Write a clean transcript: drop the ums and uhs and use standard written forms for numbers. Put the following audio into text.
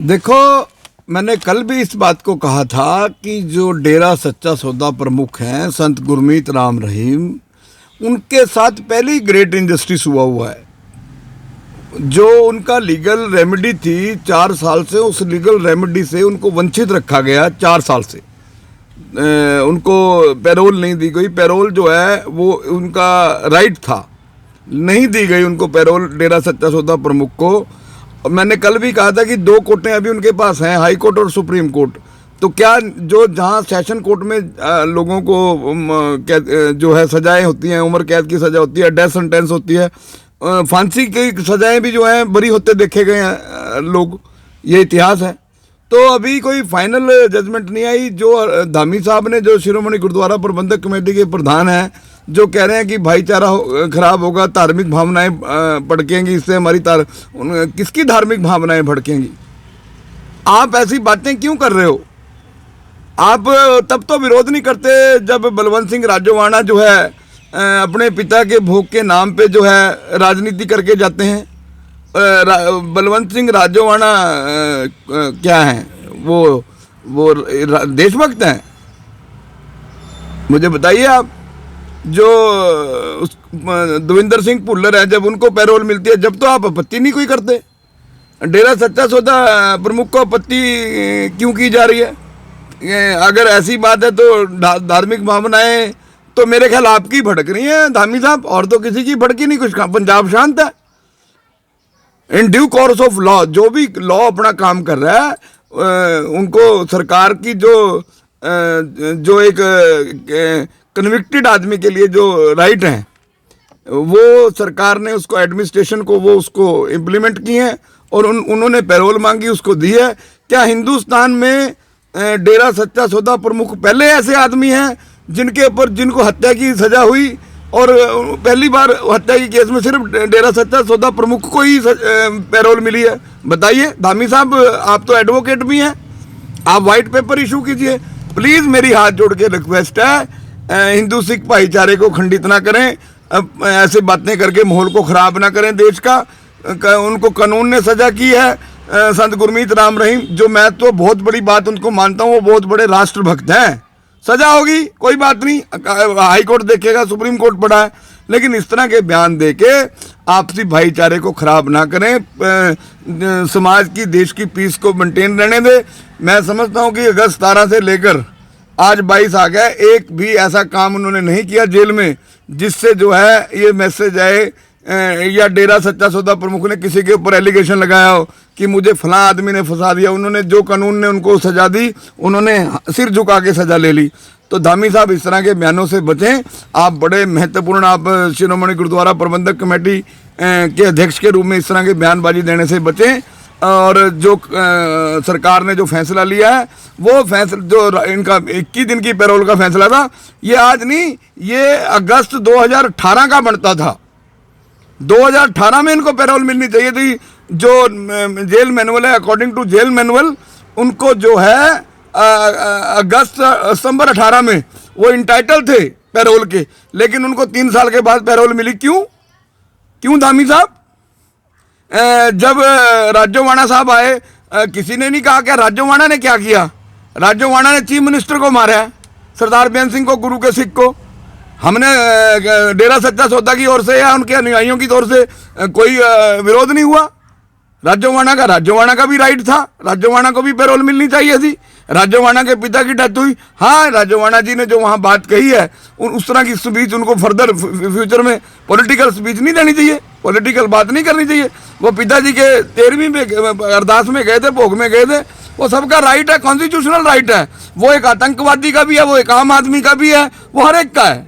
देखो, मैंने कल भी इस बात को कहा था कि जो डेरा सच्चा सौदा प्रमुख हैं संत गुरमीत राम रहीम, उनके साथ पहले ही ग्रेट इनजस्टिस हुआ है। जो उनका लीगल रेमेडी थी 4 साल से, उस लीगल रेमेडी से उनको वंचित रखा गया 4 साल से। उनको पैरोल नहीं दी गई। पैरोल जो है वो उनका राइट था, नहीं दी गई उनको पैरोल डेरा सच्चा सौदा प्रमुख को। और मैंने कल भी कहा था कि 2 कोर्टें अभी उनके पास हैं, हाई कोर्ट और सुप्रीम कोर्ट। तो क्या जो जहां सेशन कोर्ट में लोगों को जो है सजाएं होती हैं, उम्र कैद की सजा होती है, डेथ सेंटेंस होती है, फांसी की सजाएं भी जो हैं बरी होते देखे गए हैं लोग, ये इतिहास है। तो अभी कोई फाइनल जजमेंट नहीं आई। जो धामी साहब ने, जो शिरोमणि गुरुद्वारा प्रबंधक कमेटी के प्रधान हैं, जो कह रहे हैं कि भाईचारा खराब होगा, धार्मिक भावनाएं भड़केंगी, इससे हमारी किसकी धार्मिक भावनाएं भड़केंगी? आप ऐसी बातें क्यों कर रहे हो? आप तब तो विरोध नहीं करते जब बलवंत सिंह राजोवाणा जो है अपने पिता के भोग के नाम पे जो है राजनीति करके जाते हैं। बलवंत सिंह राजोवाणा क्या हैं? वो देशभक्त हैं? मुझे बताइए आप। जो दविंदर सिंह भुल्लर है, जब उनको पैरोल मिलती है, जब तो आप आपत्ति नहीं कोई करते। डेरा सच्चा सौदा प्रमुख को आपत्ति क्यों की जा रही है? अगर ऐसी बात है तो धार्मिक भावनाएं तो मेरे ख्याल आपकी भड़क रही हैं धामी साहब, और तो किसी की भड़की नहीं। कुछ पंजाब शांत है। In due course of law, जो भी लॉ अपना काम कर रहा है, उनको सरकार की जो एक कन्विक्टेड आदमी के लिए जो राइट हैं, वो सरकार ने उसको, एडमिनिस्ट्रेशन को, वो उसको इम्प्लीमेंट किए हैं और उन्होंने पैरोल मांगी, उसको दी है। क्या हिंदुस्तान में डेरा सच्चा सौदा प्रमुख पहले ऐसे आदमी हैं जिनको हत्या की सजा हुई? और पहली बार हत्या के केस में सिर्फ डेरा सच्चा सौदा प्रमुख को ही पैरोल मिली है? बताइए धामी साहब, आप तो एडवोकेट भी हैं, आप वाइट पेपर इशू कीजिए प्लीज़। मेरी हाथ जोड़ के रिक्वेस्ट है, हिंदू सिख भाईचारे को खंडित ना करें, ऐसे बातें करके माहौल को ख़राब ना करें देश का। उनको कानून ने सज़ा की है। संत गुरमीत राम रहीम, जो मैं तो बहुत बड़ी बात उनको मानता हूँ, वो बहुत बड़े राष्ट्रभक्त हैं। सजा होगी, कोई बात नहीं, हाई कोर्ट देखेगा, सुप्रीम कोर्ट पड़ा है। लेकिन इस तरह के बयान दे के आपसी भाईचारे को ख़राब ना करें, समाज की, देश की पीस को मेंटेन रहने दें। मैं समझता हूँ कि अगस्त 17 से लेकर आज 22 आ गया, एक भी ऐसा काम उन्होंने नहीं किया जेल में जिससे जो है ये मैसेज आए, या डेरा सच्चा सौदा प्रमुख ने किसी के ऊपर एलिगेशन लगाया हो कि मुझे फलां आदमी ने फंसा दिया। उन्होंने जो कानून ने उनको सजा दी, उन्होंने सिर झुका के सजा ले ली। तो धामी साहब, इस तरह के बयानों से बचें। आप बड़े महत्वपूर्ण, आप शिरोमणि गुरुद्वारा प्रबंधक कमेटी के अध्यक्ष के रूप में इस तरह के बयानबाजी देने से बचें। और जो सरकार ने जो फैसला लिया है, वो फैसला जो इनका 21 दिन की पैरोल का फैसला था, ये आज नहीं, ये अगस्त 2018 का बनता था। 2018 में इनको पैरोल मिलनी चाहिए थी। जो जेल मैनुअल है, अकॉर्डिंग टू जेल मैनुअल, उनको जो है सितंबर 18 में वो इंटाइटल थे पैरोल के, लेकिन उनको 3 साल के बाद पैरोल मिली। क्यों धामी साहब? जब राजोवाणा साहब आए, किसी ने नहीं कहा क्या राजोवाणा ने क्या किया? राजोवाणा ने चीफ मिनिस्टर को मारा है, सरदार बेअंत सिंह को, गुरु के सिख को। हमने डेरा सच्चा सौदा की ओर से या उनके अनुयायियों की ओर से कोई विरोध नहीं हुआ। राजोवाणा का भी राइट था, राजोवाणा को भी पैरोल मिलनी चाहिए थी। राजोवाणा के पिता की डेथ हुई, हाँ, राजोवाणा जी ने जो वहाँ बात कही है, उस तरह की स्पीच उनको फर्दर फ्यूचर में पॉलिटिकल स्पीच नहीं देनी चाहिए, पॉलिटिकल बात नहीं करनी चाहिए। वो पिताजी के 13वीं में अरदास में गए थे, भोग में गए थे, वो सबका राइट है, कॉन्स्टिट्यूशनल राइट है। वो एक आतंकवादी का भी है, वो एक आम आदमी का भी है, वो हर एक का है।